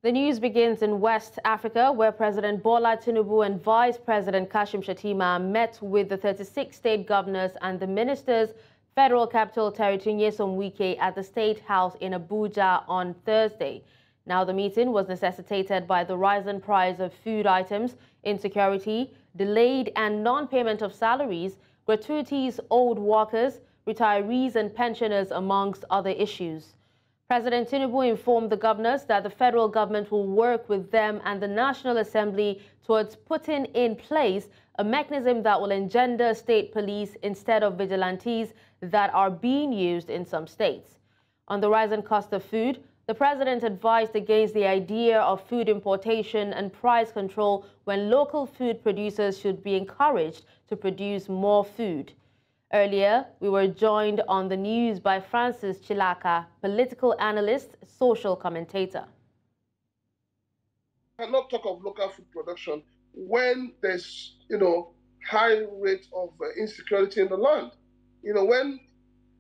The news begins in West Africa, where President Bola Tinubu and Vice President Kashim Shettima met with the 36 state governors and the ministers, Federal Capital Territory Nyesom Wike at the State House in Abuja on Thursday. Now, the meeting was necessitated by the rising price of food items, insecurity, delayed and non-payment of salaries, gratuities owed workers, retirees and pensioners, amongst other issues. President Tinubu informed the governors that the federal government will work with them and the National Assembly towards putting in place a mechanism that will engender state police instead of vigilantes that are being used in some states. On the rising cost of food, the president advised against the idea of food importation and price control when local food producers should be encouraged to produce more food. Earlier, we were joined on the news by Francis Chilaka, political analyst, social commentator. I cannot talk of local food production when there's, high rate of insecurity in the land. When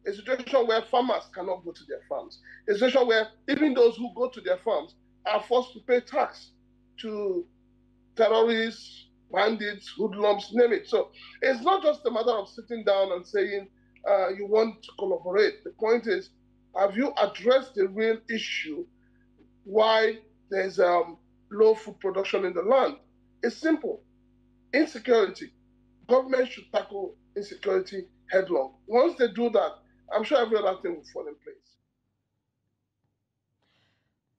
a situation where farmers cannot go to their farms, a situation where even those who go to their farms are forced to pay tax to terrorists, bandits, hoodlums, name it. So it's not just a matter of sitting down and saying you want to collaborate. The point is, have you addressed the real issue why there's low food production in the land? It's simple. Insecurity. Government should tackle insecurity headlong. Once they do that, I'm sure every other thing will fall in place.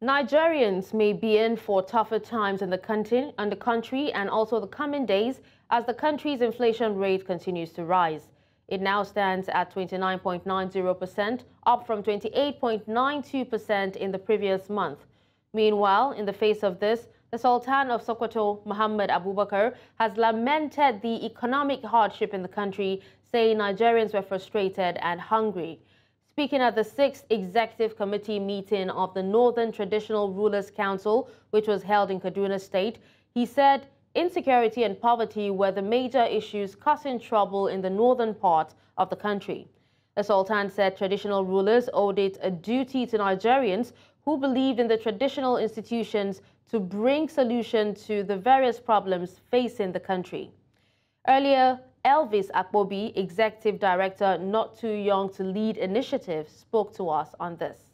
Nigerians may be in for tougher times in the country and also the coming days as the country's inflation rate continues to rise. It now stands at 29.90%, up from 28.92% in the previous month. Meanwhile, in the face of this, the Sultan of Sokoto, Muhammad Abubakar, has lamented the economic hardship in the country, saying Nigerians were frustrated and hungry. Speaking at the 6th Executive Committee meeting of the Northern Traditional Rulers Council, which was held in Kaduna State, he said insecurity and poverty were the major issues causing trouble in the northern part of the country. The Sultan said traditional rulers owed it a duty to Nigerians who believed in the traditional institutions to bring solution to the various problems facing the country. Earlier, Elvis Akpobi, Executive Director, Not Too Young to Lead Initiative, spoke to us on this.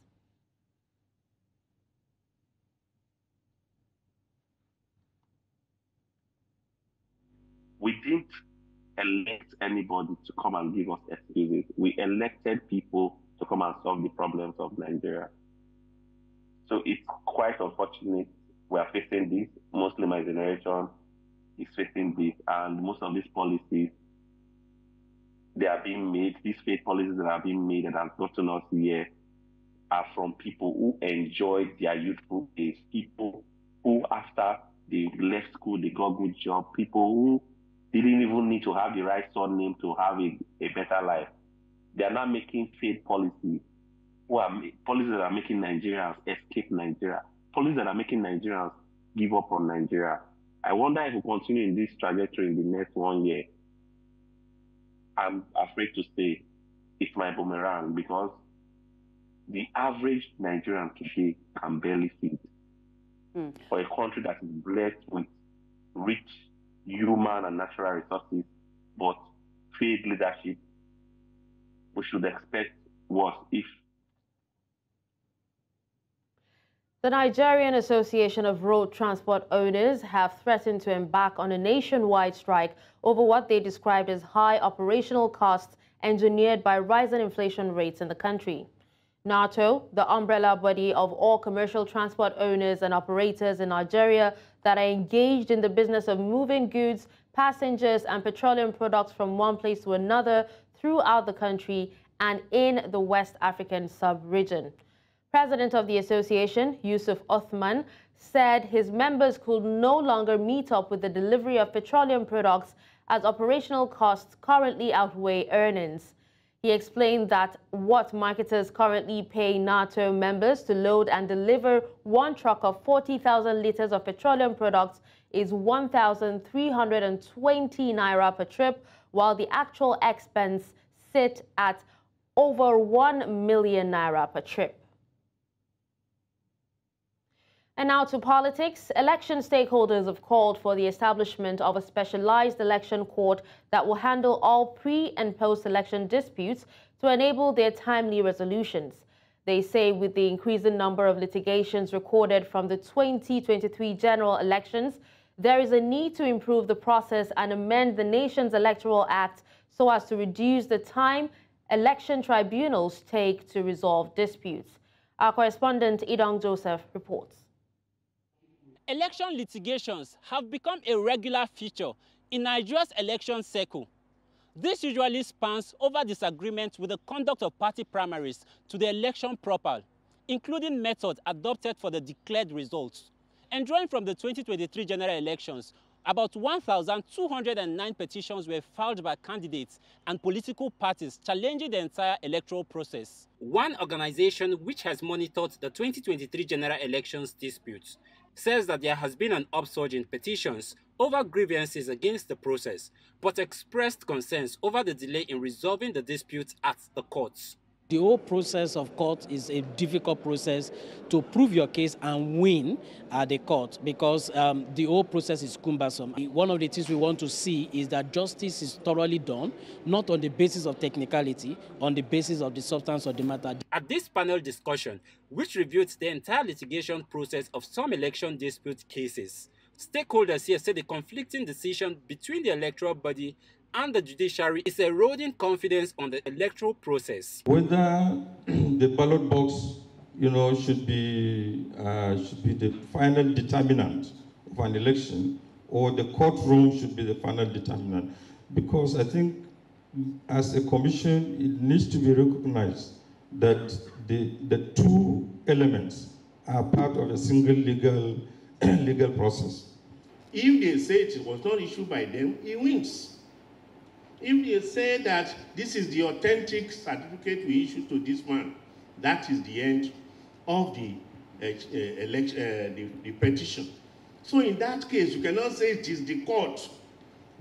We didn't elect anybody to come and give us excuses. We elected people to come and solve the problems of Nigeria. So it's quite unfortunate we are facing this. Mostly my generation is facing this, and most of these policies, they are being made, these fake policies that are being made and have gotten us here are from people who enjoyed their youthful days, people who after they left school, they got good job, people who didn't even need to have the right surname to have a better life. They are now making fake policies, policies that are making Nigerians escape Nigeria, policies that are making Nigerians give up on Nigeria. I wonder if we continue in this trajectory in the next 1 year. I'm afraid to say it's my boomerang, because the average Nigerian today can barely feed. For a country that is blessed with rich human and natural resources, but failed leadership, we should expect worse if. The Nigerian Association of Road Transport Owners have threatened to embark on a nationwide strike over what they described as high operational costs engineered by rising inflation rates in the country. NATO, the umbrella body of all commercial transport owners and operators in Nigeria that are engaged in the business of moving goods, passengers and petroleum products from one place to another throughout the country and in the West African sub-region. President of the association, Yusuf Othman, said his members could no longer meet up with the delivery of petroleum products as operational costs currently outweigh earnings. He explained that what marketers currently pay NATO members to load and deliver one truck of 40,000 liters of petroleum products is 1,320 naira per trip, while the actual expense sits at over 1 million naira per trip. And now to politics. Election stakeholders have called for the establishment of a specialized election court that will handle all pre- and post-election disputes to enable their timely resolutions. They say with the increasing number of litigations recorded from the 2023 general elections, there is a need to improve the process and amend the nation's Electoral Act so as to reduce the time election tribunals take to resolve disputes. Our correspondent Idong Joseph reports. Election litigations have become a regular feature in Nigeria's election cycle. This usually spans over disagreements with the conduct of party primaries to the election proper, including methods adopted for the declared results. And drawing from the 2023 general elections, about 1,209 petitions were filed by candidates and political parties challenging the entire electoral process. One organization which has monitored the 2023 general elections disputes says that there has been an upsurge in petitions over grievances against the process, but expressed concerns over the delay in resolving the disputes at the courts. The whole process of court is a difficult process to prove your case and win at the court because the whole process is cumbersome. One of the things we want to see is that justice is thoroughly done, not on the basis of technicality, on the basis of the substance of the matter. At this panel discussion, which reviewed the entire litigation process of some election dispute cases, stakeholders here say the conflicting decision between the electoral body and the judiciary is eroding confidence on the electoral process. Whether the ballot box, should be the final determinant of an election, or the courtroom should be the final determinant, because I think, as a commission, it needs to be recognized that the two elements are part of a single legal process. If they say it was not issued by them, he wins. If they say that this is the authentic certificate we issued to this man, that is the end of the petition. So in that case, you cannot say it is the court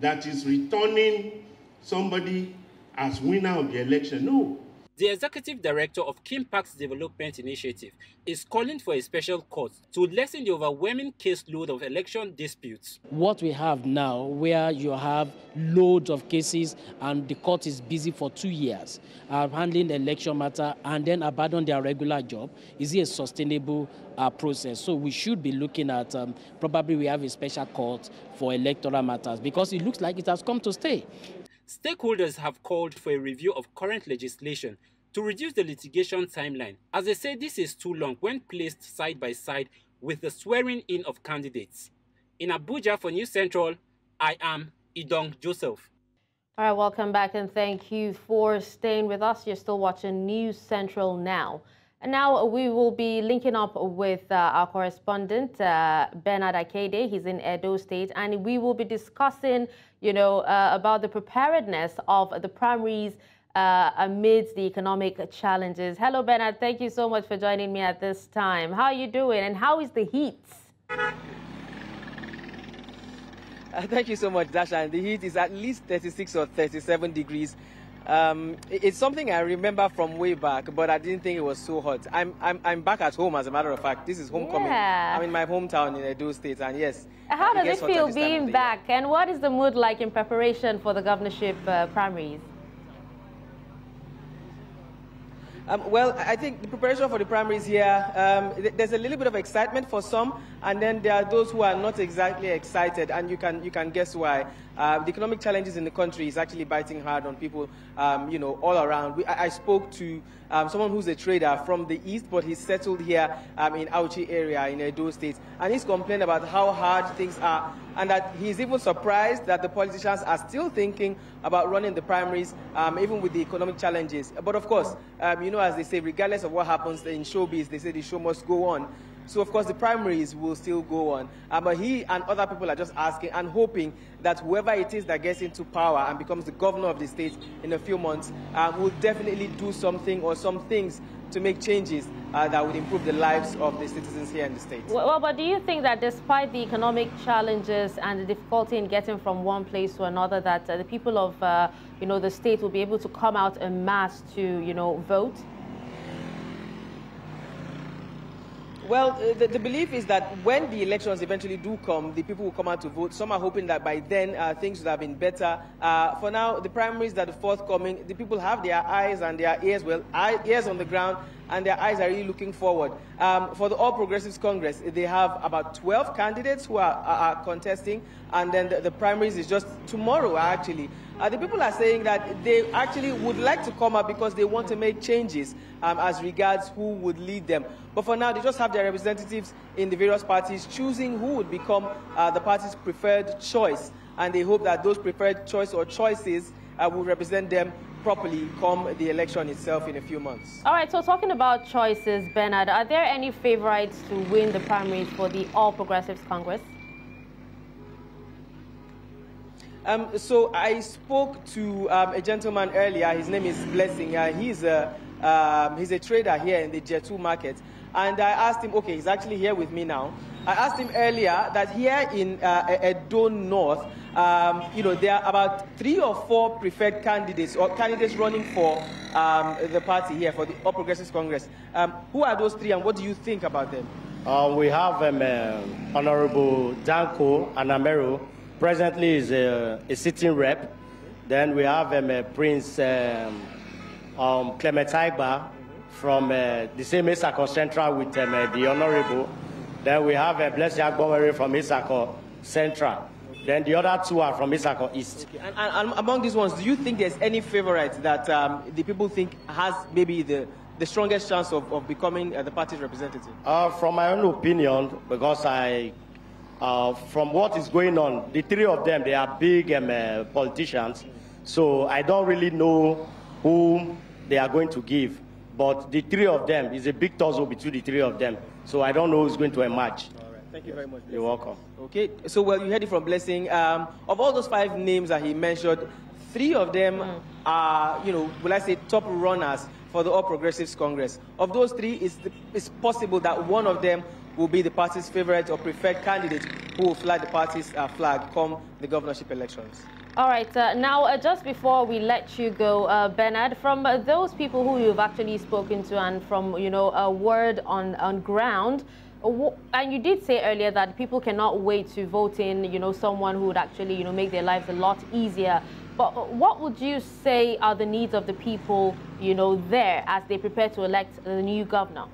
that is returning somebody as winner of the election. No. The executive director of Kim Park's Development Initiative is calling for a special court to lessen the overwhelming caseload of election disputes. What we have now, where you have loads of cases and the court is busy for 2 years handling the election matter and then abandon their regular job, is it a sustainable process? So we should be looking at probably we have a special court for electoral matters because it looks like it has come to stay. Stakeholders have called for a review of current legislation to reduce the litigation timeline, as they say this is too long when placed side by side with the swearing-in of candidates. In Abuja for News Central, I am Idong Joseph. All right, welcome back and thank you for staying with us. You're still watching News Central now. And now we will be linking up with our correspondent, Bernard Akede. He's in Edo State, and we will be discussing, about the preparedness of the primaries amidst the economic challenges. Hello, Bernard. Thank you so much for joining me at this time. How are you doing, and how is the heat? Thank you so much, Dasha. And the heat is at least 36 or 37 degrees. It's something I remember from way back, but I didn't think it was so hot. I'm back at home, as a matter of fact. This is homecoming. Yeah. I'm in my hometown in Edo State, and yes. How does it feel being back, and what is the mood like in preparation for the governorship primaries? Well, I think the preparation for the primaries here, there's a little bit of excitement for some, and then there are those who are not exactly excited, and you can guess why. The economic challenges in the country is actually biting hard on people, all around. I spoke to someone who's a trader from the east, but he's settled here in Auchi area in Edo State, and he's complained about how hard things are, and that he's even surprised that the politicians are still thinking about running the primaries, even with the economic challenges. But of course, as they say, regardless of what happens in showbiz, they say the show must go on. So, of course, the primaries will still go on. But he and other people are just asking and hoping that whoever it is that gets into power and becomes the governor of the state in a few months will definitely do something or some things to make changes that would improve the lives of the citizens here in the state. Well, but do you think that despite the economic challenges and the difficulty in getting from one place to another, that the people of, the state will be able to come out en masse to, vote? Well, the belief is that when the elections eventually do come, the people will come out to vote. Some are hoping that by then things would have been better. For now, the primaries that are forthcoming, the people have their eyes and their ears, well, ears on the ground, and their eyes are really looking forward. For the All Progressives Congress, they have about 12 candidates who are contesting, and then the primaries is just tomorrow, actually. The people are saying that they actually would like to come up because they want to make changes as regards who would lead them. But for now, they just have their representatives in the various parties choosing who would become the party's preferred choice. And they hope that those preferred choice or choices will represent them properly come the election itself in a few months. All right, so talking about choices, Bernard, are there any favorites to win the primaries for the All Progressives Congress? So I spoke to a gentleman earlier. His name is Blessing. He's a trader here in the Jetu market. And I asked him, okay, he's actually here with me now. I asked him earlier that here in Edo North, there are about 3 or 4 preferred candidates or candidates running for the party here, for the All Progressives Congress. Who are those 3 and what do you think about them? We have Honorable Danko Anamero. Presently is a sitting rep. Then we have Prince Clement Aigba from the same Isako Central with the Honorable. Then we have Blessing Agbonwere from Isako Central. Then the other 2 are from Isako East. Okay. And among these ones, do you think there's any favorite that the people think has maybe the strongest chance of becoming the party's representative? From my own opinion, because from what is going on, the 3 of them, they are big politicians. So I don't really know who they are going to give. But the 3 of them is a big tussle between the 3 of them. So I don't know who's going to emerge. All right. Thank you very much. You're welcome. Okay. So, well, you heard it from Blessing. Of all those 5 names that he mentioned, 3 of them are, will I say, top runners for the All Progressives Congress. Of those 3, it's possible that one of them will be the party's favorite or preferred candidate who will fly the party's flag come the governorship elections. All right. Now, just before we let you go, Bernard, from those people who you've actually spoken to and from, a word on ground, and you did say earlier that people cannot wait to vote in, someone who would actually, make their lives a lot easier. But what would you say are the needs of the people, there as they prepare to elect the new governor?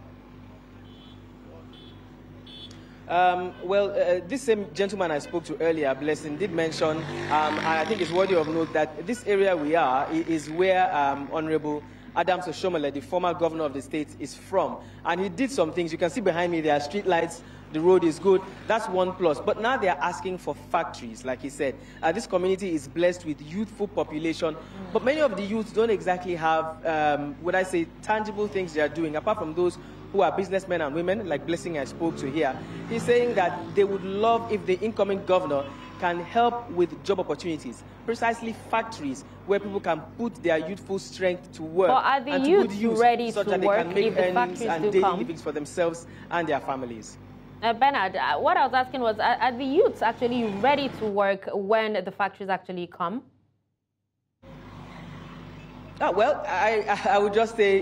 This same gentleman I spoke to earlier, Blessing, did mention, and I think it's worthy of note, that this area we are is where Honorable Adams Oshomole, the former governor of the state, is from. And he did some things. You can see behind me there are street lights. The road is good. That's one plus. But now they are asking for factories, like he said. This community is blessed with youthful population. But many of the youths don't exactly have, tangible things they are doing, apart from those who are businessmen and women, like Blessing I spoke to here. He's saying that they would love if the incoming governor can help with job opportunities, precisely factories where people can put their youthful strength to work. But are the youths ready to work if the factories and daily livings for themselves and their families? Bernard, what I was asking was, are the youths actually ready to work when the factories actually come? Well, I would just say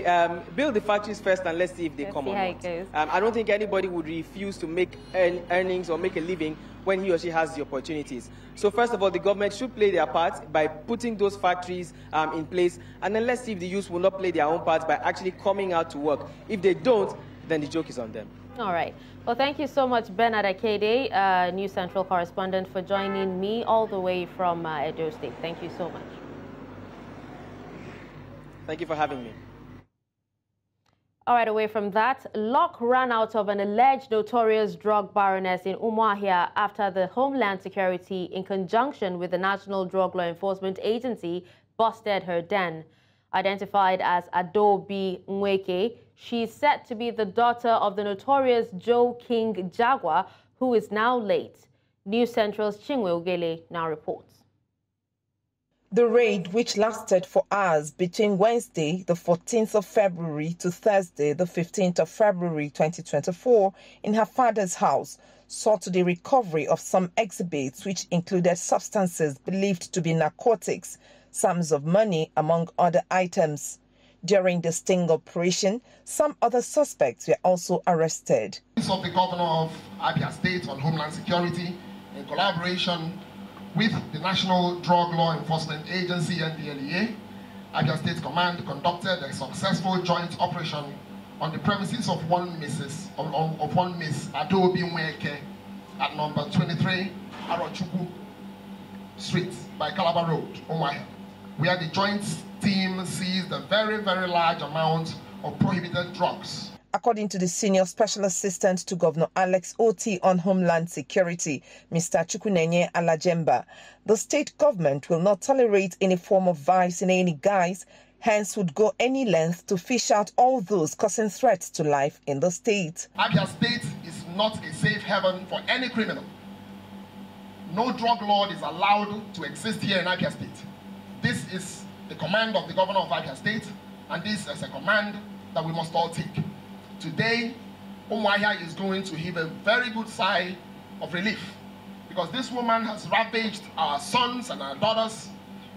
build the factories first and let's see if they come or not. I don't think anybody would refuse to make earnings or make a living when he or she has the opportunities. So first of all, the government should play their part by putting those factories in place, and then let's see if the youth will not play their own part by actually coming out to work. If they don't, then the joke is on them. All right. Well, thank you so much, Bernard Akede, News Central correspondent, for joining me all the way from Edo State. Thank you so much. Thank you for having me. All right, away from that, luck ran out of an alleged notorious drug baroness in Umuahia after the Homeland Security, in conjunction with the National Drug Law Enforcement Agency, busted her den. Identified as Adobe Nweke, she's said to be the daughter of the notorious Joe King Jaguar, who is now late. News Central's Chinwe Ogele now reports. The raid, which lasted for hours between Wednesday, the 14th of February to Thursday, the 15th of February 2024, in her father's house, saw to the recovery of some exhibits which included substances believed to be narcotics, sums of money, among other items. During the sting operation, some other suspects were also arrested. Of the governor of Abia State on Homeland Security, in collaboration with the National Drug Law Enforcement Agency, NDLEA, Abia State Command conducted a successful joint operation on the premises of one Miss Adobe Nweke at number 23 Arochukwu Street by Calabar Road, Umuahia, where the joint team seized a very, very large amount of prohibited drugs. According to the Senior Special Assistant to Governor Alex Oti on Homeland Security, Mr. Chukwunenye Alajemba, the state government will not tolerate any form of vice in any guise, hence would go any length to fish out all those causing threats to life in the state. Abia State is not a safe haven for any criminal. No drug lord is allowed to exist here in Abia State. This is the command of the governor of Abia State, and this is a command that we must all take. Today, Umuahia is going to heave a very good sigh of relief because this woman has ravaged our sons and our daughters.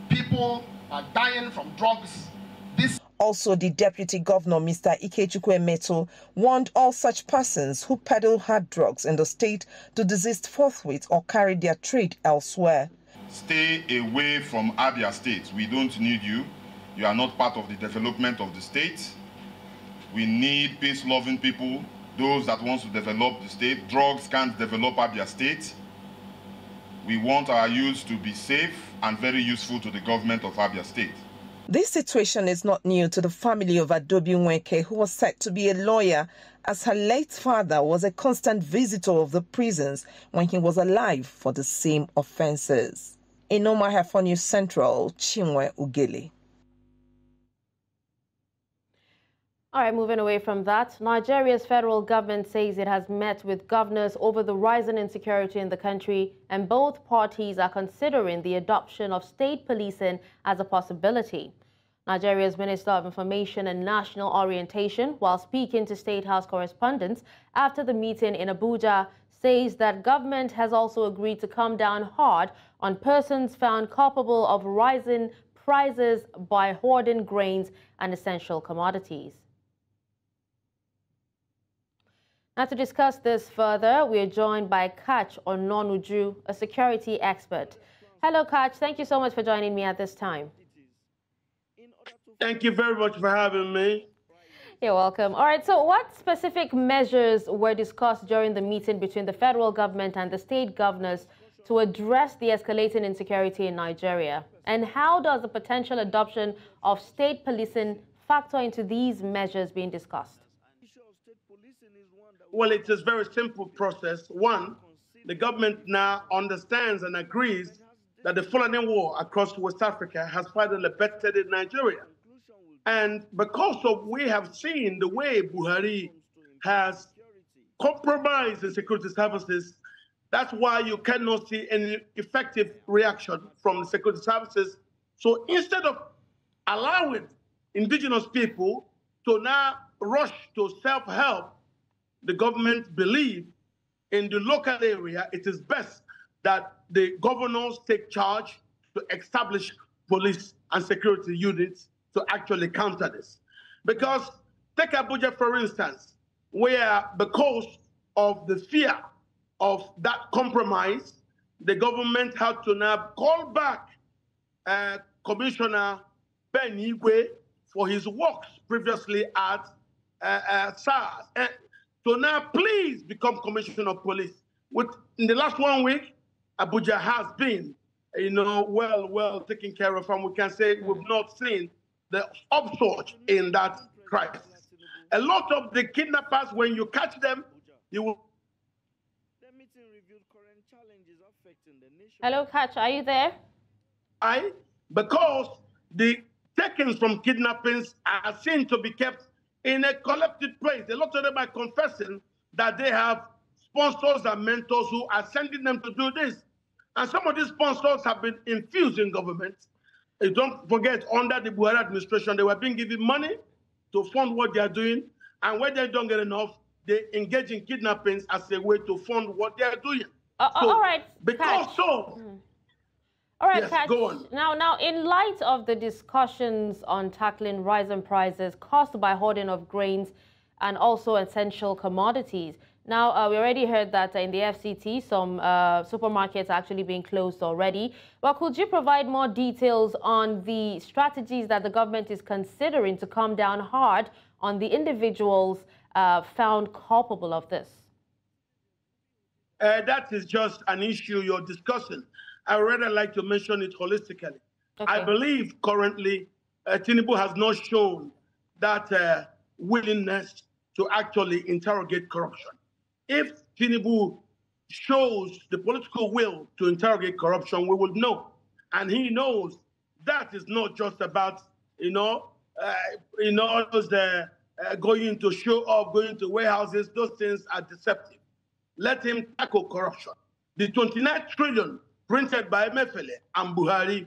People are dying from drugs. Also, the Deputy Governor, Mr. Ikechukwu Emeto, warned all such persons who peddle hard drugs in the state to desist forthwith or carry their trade elsewhere. Stay away from Abia State. We don't need you. You are not part of the development of the state. We need peace-loving people, those that want to develop the state. Drugs can't develop Abia State. We want our youth to be safe and very useful to the government of Abia State. This situation is not new to the family of Adobe Nweke, who was said to be a lawyer, as her late father was a constant visitor of the prisons when he was alive for the same offences. In Umuahia for News Central, Chinwe Ugele. All right, moving away from that, Nigeria's federal government says it has met with governors over the rising insecurity in the country, and both parties are considering the adoption of state policing as a possibility. Nigeria's Minister of Information and National Orientation, while speaking to State House correspondents after the meeting in Abuja, says that government has also agreed to come down hard on persons found culpable of rising prices by hoarding grains and essential commodities. Now, to discuss this further, we are joined by Kach Ononuju, a security expert. Hello, Kach. Thank you so much for joining me at this time. Thank you very much for having me. You're welcome. All right, so what specific measures were discussed during the meeting between the federal government and the state governors to address the escalating insecurity in Nigeria? And how does the potential adoption of state policing factor into these measures being discussed? Well, it's a very simple process. One, the government now understands and agrees that the Fulani war across West Africa has finally bettered in Nigeria. And because of we have seen the way Buhari has compromised the security services, that's why you cannot see any effective reaction from the security services. So instead of allowing indigenous people to now rush to self-help, the government believes in the local area, it is best that the governors take charge to establish police and security units to actually counter this. Because take Abuja, for instance, where because of the fear of that compromise, the government had to now call back Commissioner Ben Igwe for his works previously at SARS. So now please become Commissioner of Police. In the last 1 week, Abuja has been, well taken care of, and we can say we've not seen the upsurge in that crisis. A lot of the kidnappers, when you catch them, you will. Hello, Kach, are you there? Because the takings from kidnappings are seen to be kept in a collective place. A lot of them are confessing that they have sponsors and mentors who are sending them to do this. And some of these sponsors have been infused in government. Don't forget, under the Buhari administration, they were being given money to fund what they are doing. And when they don't get enough, they engage in kidnappings as a way to fund what they are doing. All right. Because Kach. so. All right, yes, Kach, go on. Now, in light of the discussions on tackling rising prices caused by hoarding of grains and also essential commodities, now we already heard that in the FCT, some supermarkets are actually being closed already. But could you provide more details on the strategies that the government is considering to come down hard on the individuals found culpable of this? That is just an issue you're discussing. I would rather like to mention it holistically. Okay. I believe currently Tinubu has not shown that willingness to actually interrogate corruption. If Tinubu shows the political will to interrogate corruption, we will know. And he knows that is not just about, going to show up, going to warehouses. Those things are deceptive. Let him tackle corruption. The 29 trillion printed by Mefele and Buhari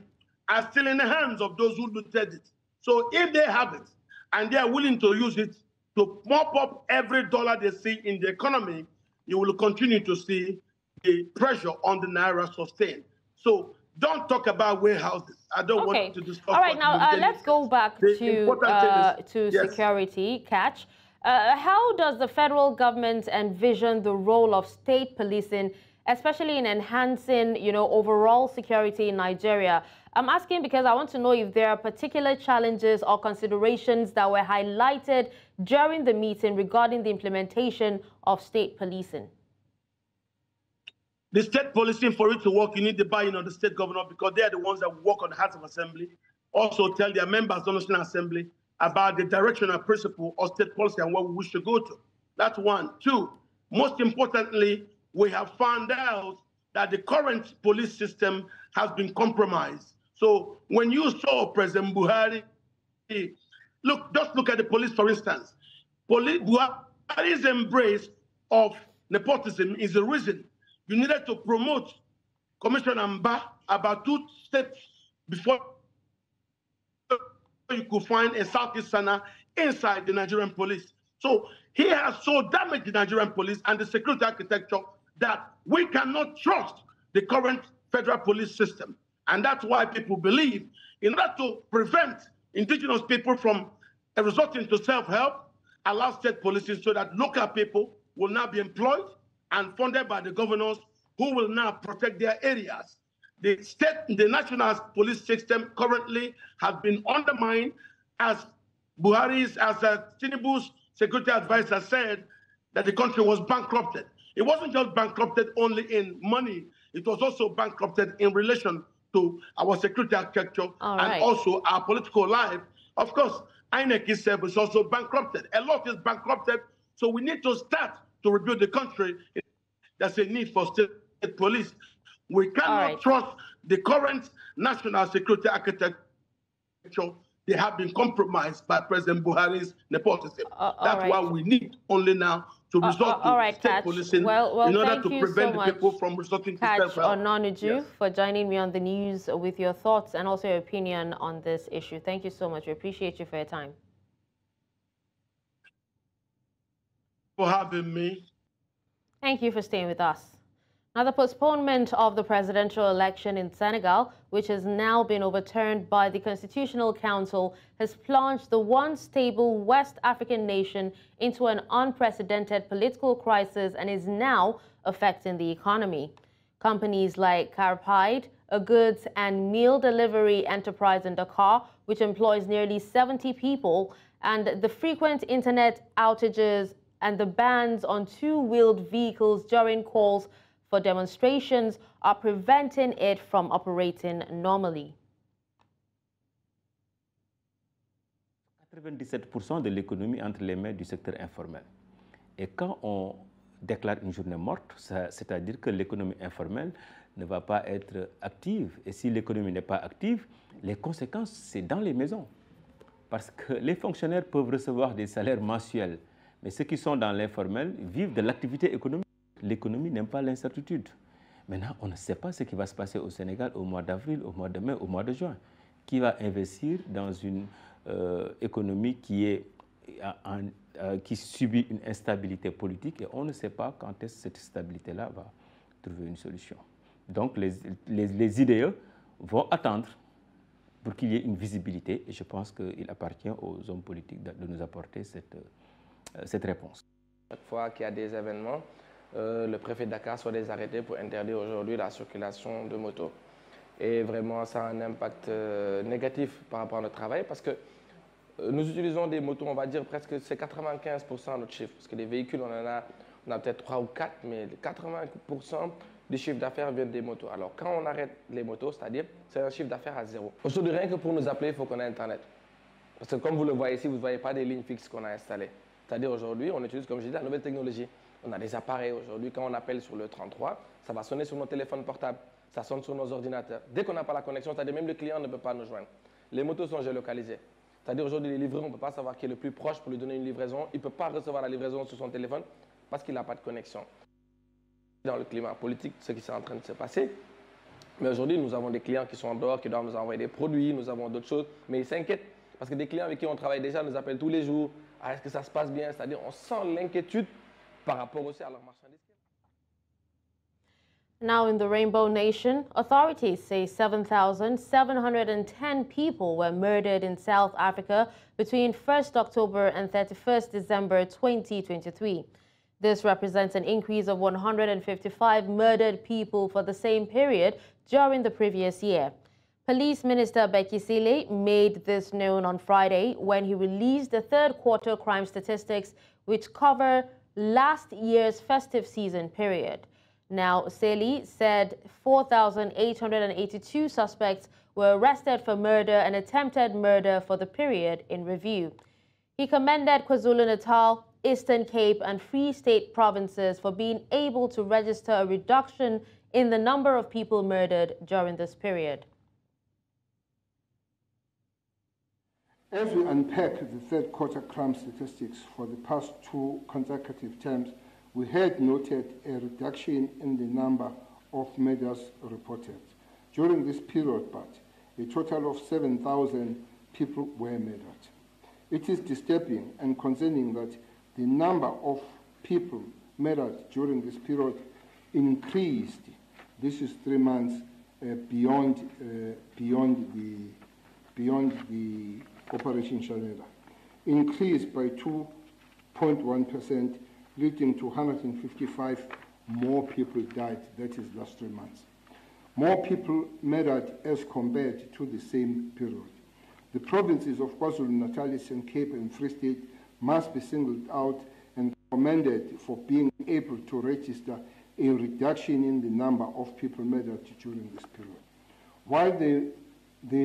are still in the hands of those who looted it. So if they have it and they are willing to use it to mop up every dollar they see in the economy, you will continue to see the pressure on the Naira sustained. So don't talk about warehouses. I don't want to discuss. All right, now let's go back to security, Kach. How does the federal government envision the role of state policing, especially in enhancing, overall security in Nigeria? I'm asking because I want to know if there are particular challenges or considerations that were highlighted during the meeting regarding the implementation of state policing. The state policing, for it to work, you need the buy-in of the state governor because they are the ones that work on the House of Assembly. Also tell their members of the National Assembly about the direction and principle of state policy and where we wish to go to. That's one. Two, most importantly, we have found out that the current police system has been compromised. So when you saw President Buhari, just look at the police, for instance. Buhari's embrace of nepotism is the reason you needed to promote Commissioner Mba about 2 steps before you could find a Southeasterner inside the Nigerian police. So he has so damaged the Nigerian police and the security architecture that we cannot trust the current federal police system. And that's why people believe in order to prevent indigenous people from resorting to self-help, allow state policing so that local people will now be employed and funded by the governors who will now protect their areas. The national police system currently has been undermined as Tinubu's security advisor said that the country was bankrupted. It wasn't just bankrupted only in money, it was also bankrupted in relation to our security architecture and also our political life. Of course, INEC itself is also bankrupted. A lot is bankrupted, so we need to start to rebuild the country. There's a need for state police. We cannot trust the current national security architecture. They have been compromised by President Buhari's nepotism. That's why we need only now to resort to state policing in order to prevent the people from resorting to self-help. Kach Ononuju, for joining me on the news with your thoughts and also your opinion on this issue. Thank you so much. We appreciate you for your time. For having me. Thank you for staying with us. Now, the postponement of the presidential election in Senegal, which has now been overturned by the Constitutional Council, has plunged the once stable West African nation into an unprecedented political crisis and is now affecting the economy. Companies like Carpide, a goods and meal delivery enterprise in Dakar, which employs nearly 70 people, and the frequent internet outages and the bans on two-wheeled vehicles during calls for demonstrations are preventing it from operating normally. 97% de l'économie entre les mains du secteur informel. Et quand on déclare une journée morte, c'est-à-dire que l'économie informelle ne va pas être active. Et si l'économie n'est pas active, les conséquences, c'est dans les maisons. Parce que les fonctionnaires peuvent recevoir des salaires mensuels, mais ceux qui sont dans l'informel vivent de l'activité économique. L'économie n'aime pas l'incertitude. Maintenant, on ne sait pas ce qui va se passer au Sénégal au mois d'avril, au mois de mai, au mois de juin. Qui va investir dans une économie qui subit une instabilité politique et on ne sait pas quand est-ce que cette stabilité-là va trouver une solution. Donc, les IDE vont attendre pour qu'il y ait une visibilité. Et je pense qu'il appartient aux hommes politiques de nous apporter cette réponse. Chaque fois qu'il y a des événements, le préfet de Dakar soit des arrêtés pour interdire aujourd'hui la circulation de motos. Et vraiment, ça a un impact négatif par rapport à notre travail parce que nous utilisons des motos, on va dire presque c'est 95% de notre chiffre. Parce que les véhicules, on a peut-être 3 ou 4, mais 80% du chiffre d'affaires viennent des motos. Alors quand on arrête les motos, c'est-à-dire c'est un chiffre d'affaires à zéro. Aujourd'hui, rien que pour nous appeler, il faut qu'on ait Internet. Parce que comme vous le voyez ici, vous ne voyez pas des lignes fixes qu'on a installées. C'est-à-dire aujourd'hui, on utilise, comme je dis, la nouvelle technologie. On a des appareils aujourd'hui, quand on appelle sur le 33, ça va sonner sur nos téléphones portables, ça sonne sur nos ordinateurs. Dès qu'on n'a pas la connexion, c'est-à-dire même le client ne peut pas nous joindre. Les motos sont géolocalisées. C'est-à-dire aujourd'hui, les livreurs, on ne peut pas savoir qui est le plus proche pour lui donner une livraison. Il ne peut pas recevoir la livraison sur son téléphone parce qu'il n'a pas de connexion. Dans le climat politique, ce qui est en train de se passer. Mais aujourd'hui, nous avons des clients qui sont en dehors, qui doivent nous envoyer des produits, nous avons d'autres choses, mais ils s'inquiètent. Parce que des clients avec qui on travaille déjà nous appellent tous les jours. Ah, est-ce que ça se passe bien? C'est-à-dire on sent l'inquiétude par rapport aussi à leur marchandise. Now in the Rainbow Nation, authorities say 7,710 people were murdered in South Africa between 1st October and 31st December 2023. This represents an increase of 155 murdered people for the same period during the previous year. Police Minister Bekisile made this known on Friday when he released the third quarter crime statistics, which cover last year's festive season period. Now, Seli said 4,882 suspects were arrested for murder and attempted murder for the period in review. He commended KwaZulu-Natal, Eastern Cape and Free State provinces for being able to register a reduction in the number of people murdered during this period. As we unpack the third quarter crime statistics for the past 2 consecutive terms, we had noted a reduction in the number of murders reported. During this period, but a total of 7,000 people were murdered. It is disturbing and concerning that the number of people murdered during this period increased. This is 3 months beyond the Operation Shanela, increased by 2.1%, leading to 155 more people died, that is last 3 months. More people murdered as compared to the same period. The provinces of KwaZulu-Natal, Eastern Cape and Free State must be singled out and commended for being able to register a reduction in the number of people murdered during this period. While they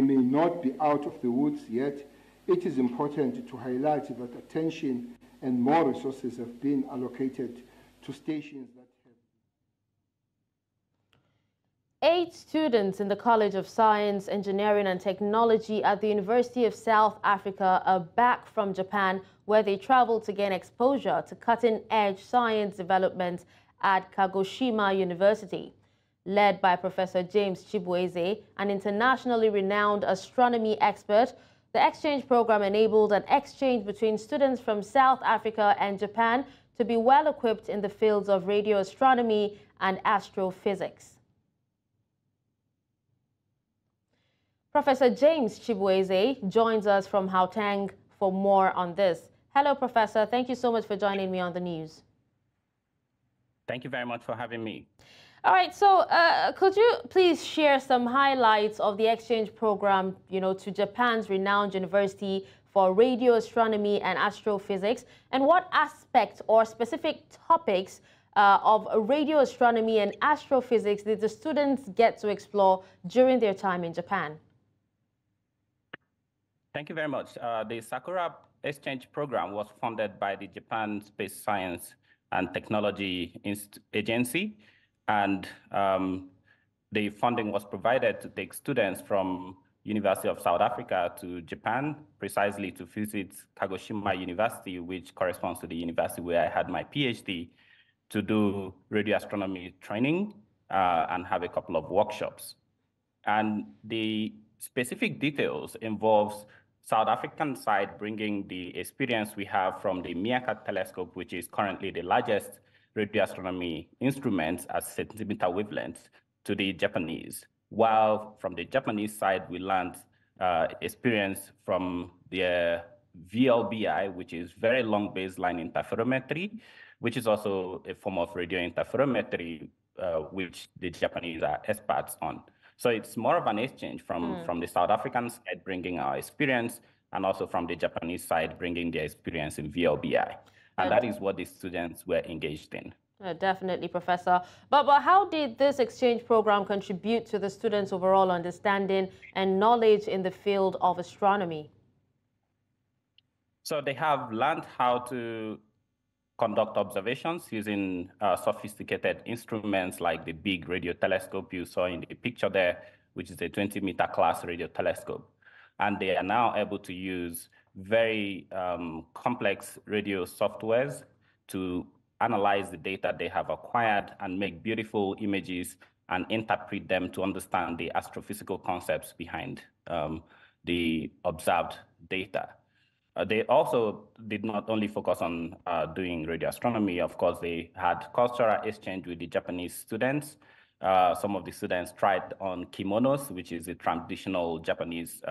may not be out of the woods yet, it is important to highlight that attention and more resources have been allocated to stations that have... 8 students in the College of Science, Engineering and Technology at the University of South Africa are back from Japan, where they traveled to gain exposure to cutting-edge science developments at Kagoshima University. Led by Professor James Chibueze, an internationally renowned astronomy expert, the exchange program enabled an exchange between students from South Africa and Japan to be well equipped in the fields of radio astronomy and astrophysics. Professor James Chibueze joins us from Gauteng for more on this. Hello, Professor. Thank you so much for joining me on the news. Thank you very much for having me. All right, so could you please share some highlights of the exchange program, to Japan's renowned university for radio astronomy and astrophysics, and what aspects or specific topics of radio astronomy and astrophysics did the students get to explore during their time in Japan? Thank you very much. The Sakura Exchange Program was funded by the Japan Space Science and Technology Agency, and the funding was provided to take students from University of South Africa to Japan, precisely to visit Kagoshima University, which corresponds to the university where I had my PhD, to do radio astronomy training and have a couple of workshops. And the specific details involves South African side bringing the experience we have from the Meerkat telescope, which is currently the largest radio astronomy instrument at centimeter wavelength, to the Japanese. while from the Japanese side, we learned experience from the VLBI, which is very long baseline interferometry, which is also a form of radio interferometry, which the Japanese are experts on. So it's more of an exchange from the South African side, bringing our experience, and also from the Japanese side, bringing their experience in VLBI. And that is what the students were engaged in. Definitely, Professor. But how did this exchange program contribute to the students' overall understanding and knowledge in the field of astronomy? So they have learned how to conduct observations using sophisticated instruments like the big radio telescope you saw in the picture there, which is a 20-meter class radio telescope. And they are now able to use very complex radio softwares to analyze the data they have acquired and make beautiful images and interpret them to understand the astrophysical concepts behind the observed data. They also did not only focus on doing radio astronomy. Of course, they had cultural exchange with the Japanese students. Some of the students tried on kimonos, which is a traditional Japanese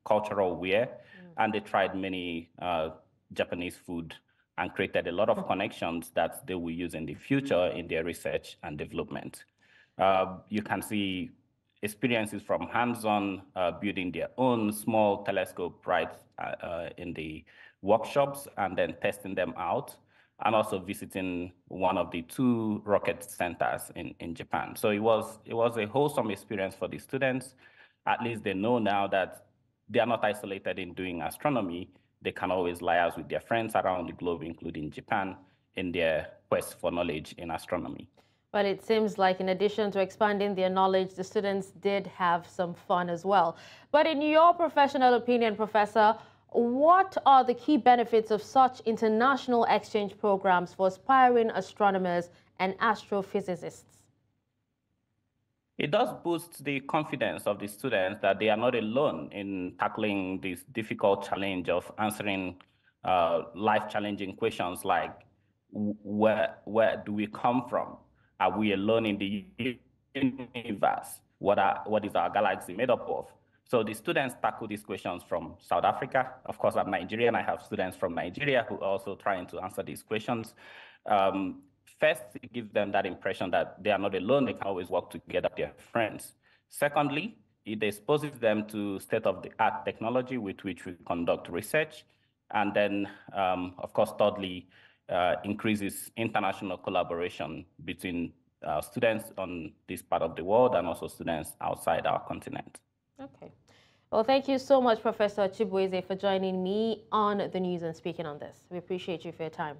cultural wear, and they tried many Japanese food and created a lot of connections that they will use in the future in their research and development. You can see experiences from hands-on building their own small telescope right in the workshops and then testing them out, and also visiting one of the 2 rocket centers in Japan. So it was a wholesome experience for the students. At least they know now that they are not isolated in doing astronomy. They can always liaise with their friends around the globe, including Japan, in their quest for knowledge in astronomy. Well, it seems like in addition to expanding their knowledge, the students did have some fun as well. But in your professional opinion, Professor, what are the key benefits of such international exchange programs for aspiring astronomers and astrophysicists? It does boost the confidence of the students that they are not alone in tackling this difficult challenge of answering life-challenging questions like, where do we come from? Are we alone in the universe? What is our galaxy made up of? So the students tackle these questions from South Africa. Of course, I'm Nigerian. I have students from Nigeria who are also trying to answer these questions. First, it gives them that impression that they are not alone. They can always work together with their friends. Secondly, it exposes them to state-of-the-art technology with which we conduct research. And then, of course, thirdly, increases international collaboration between students on this part of the world and also students outside our continent. Okay. Well, thank you so much, Professor Chibueze, for joining me on the news and speaking on this. We appreciate you for your time.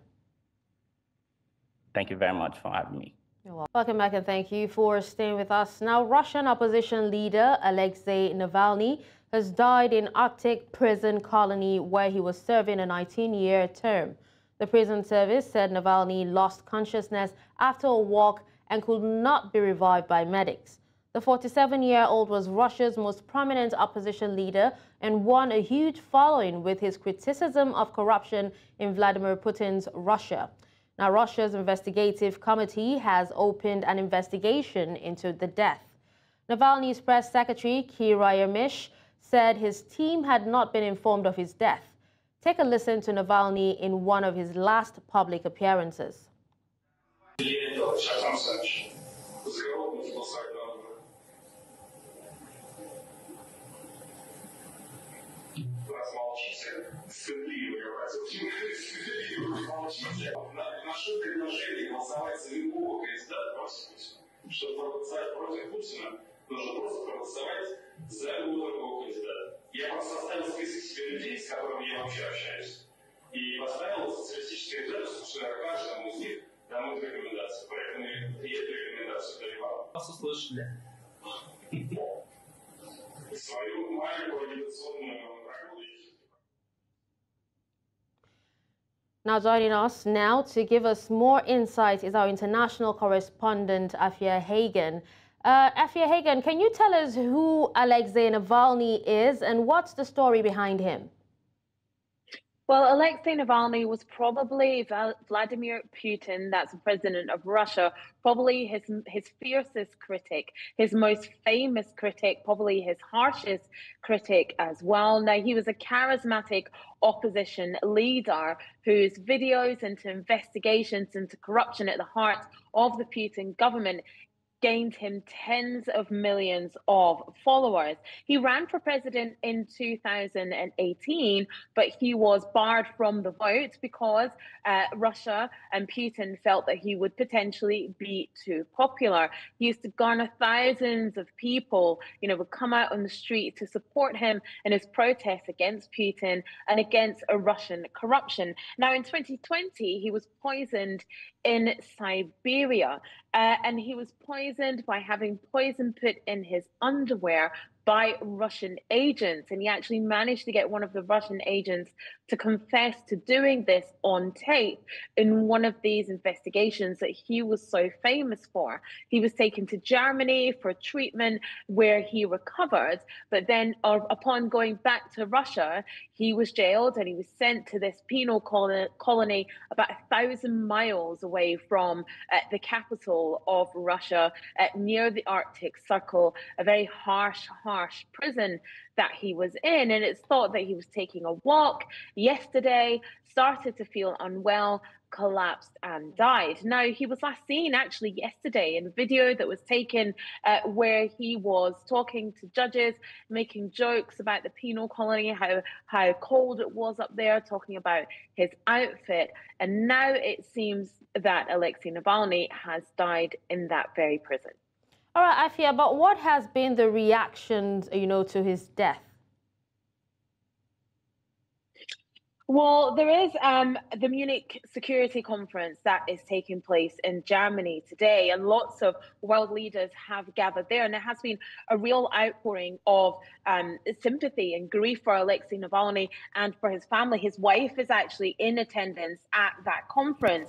Thank you very much for having me. You're welcome. Welcome back, and thank you for staying with us. Now, Russian opposition leader Alexei Navalny has died in Arctic prison colony where he was serving a 19-year term. The prison service said Navalny lost consciousness after a walk and could not be revived by medics. The 47-year-old was Russia's most prominent opposition leader and won a huge following with his criticism of corruption in Vladimir Putin's Russia. Now, Russia's investigative committee has opened an investigation into the death. Navalny's press secretary, Kira Yarmysh, said his team had not been informed of his death. Take a listen to Navalny in one of his last public appearances. Нужно просто проголосовать за любого другого кандидата. Я просто составил список себе людей, с которыми я вообще общаюсь. И поставил социалистический кандидат, собственно, каждому из них дам рекомендации. Поэтому я эту рекомендацию доливал. Вас услышали. Свою маленькую агитационную программу. Now joining us now to give us more insight is our international correspondent, Afia Hagen. Afia Hagen, can you tell us who Alexei Navalny is and what's the story behind him? Well, Alexei Navalny was probably Vladimir Putin, that's the president of Russia, probably his fiercest critic, his most famous critic, probably his harshest critic as well. Now, he was a charismatic opposition leader whose videos into investigations into corruption at the heart of the Putin government gained him tens of millions of followers. He ran for president in 2018, but he was barred from the vote because Russia and Putin felt that he would potentially be too popular. He used to garner thousands of people, would come out on the street to support him in his protests against Putin and against Russian corruption. Now, in 2020, he was poisoned in Siberia, and he was poisoned by having poison put in his underwear by Russian agents. And he actually managed to get one of the Russian agents to confess to doing this on tape in one of these investigations that he was so famous for. He was taken to Germany for treatment where he recovered, but then upon going back to Russia, he was jailed and he was sent to this penal colony about 1,000 miles away from the capital of Russia, near the Arctic Circle, a very harsh prison that he was in. And it's thought that he was taking a walk yesterday, started to feel unwell, collapsed and died. Now, he was last seen actually yesterday in a video that was taken where he was talking to judges, making jokes about the penal colony, how cold it was up there, talking about his outfit. And now it seems that Alexei Navalny has died in that very prison. All right, Afia, but what has been the reaction, to his death? Well, there is the Munich Security Conference that is taking place in Germany today, and lots of world leaders have gathered there. And there has been a real outpouring of sympathy and grief for Alexei Navalny and for his family. His wife is actually in attendance at that conference,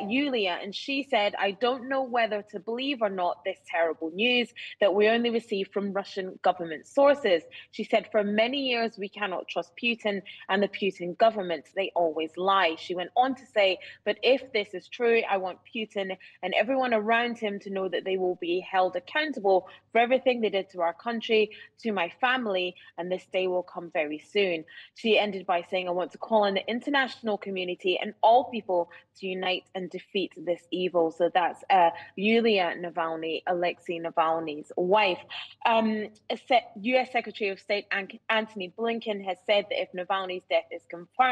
Yulia, and she said, "I don't know whether to believe or not this terrible news that we only received from Russian government sources." She said, "For many years, we cannot trust Putin and the Putin government. They always lie." She went on to say, "But if this is true, I want Putin and everyone around him to know that they will be held accountable for everything they did to our country, to my family, and this day will come very soon." She ended by saying, "I want to call on the international community and all people to unite and defeat this evil." So that's Yulia Navalny, Alexei Navalny's wife. U.S. Secretary of State Antony Blinken has said that if Navalny's death is confirmed,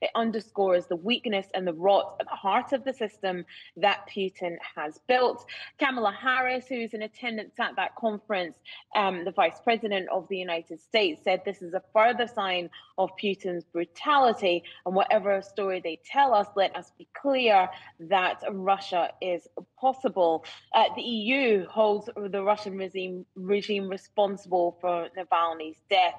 it underscores the weakness and the rot at the heart of the system that Putin has built. Kamala Harris, who's in attendance at that conference, the Vice President of the United States, said this is a further sign of Putin's brutality. And whatever story they tell us, let us be clear that Russia is possible. The EU holds the Russian regime responsible for Navalny's death.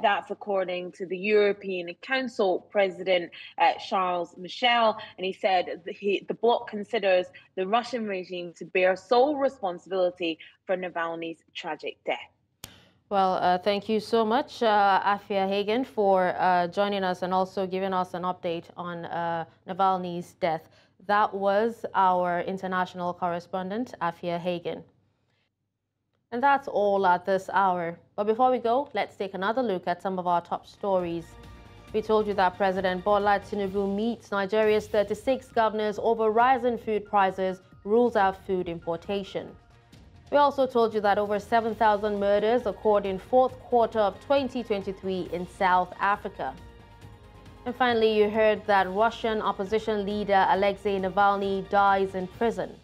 That's according to the European Council President Charles Michel, and he said the bloc considers the Russian regime to bear sole responsibility for Navalny's tragic death. Well, thank you so much, Afia Hagen, for joining us and also giving us an update on Navalny's death. That was our international correspondent, Afia Hagen. And that's all at this hour. But before we go, let's take another look at some of our top stories. We told you that President Bola Tinubu meets Nigeria's 36 governors over rising food prices, rules out food importation. We also told you that over 7,000 murders occurred in fourth quarter of 2023 in South Africa. And finally, you heard that Russian opposition leader Alexei Navalny dies in prison.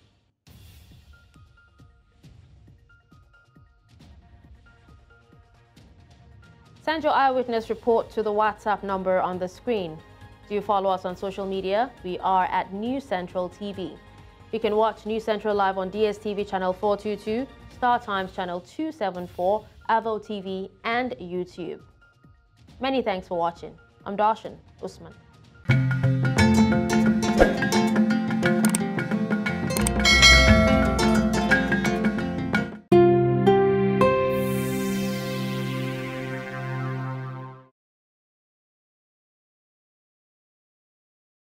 Send your eyewitness report to the WhatsApp number on the screen. Do you follow us on social media? We are at News Central TV. You can watch News Central live on DSTV channel 422, Star Times channel 274, Avo TV, and YouTube. Many thanks for watching. I'm Darshan Usman.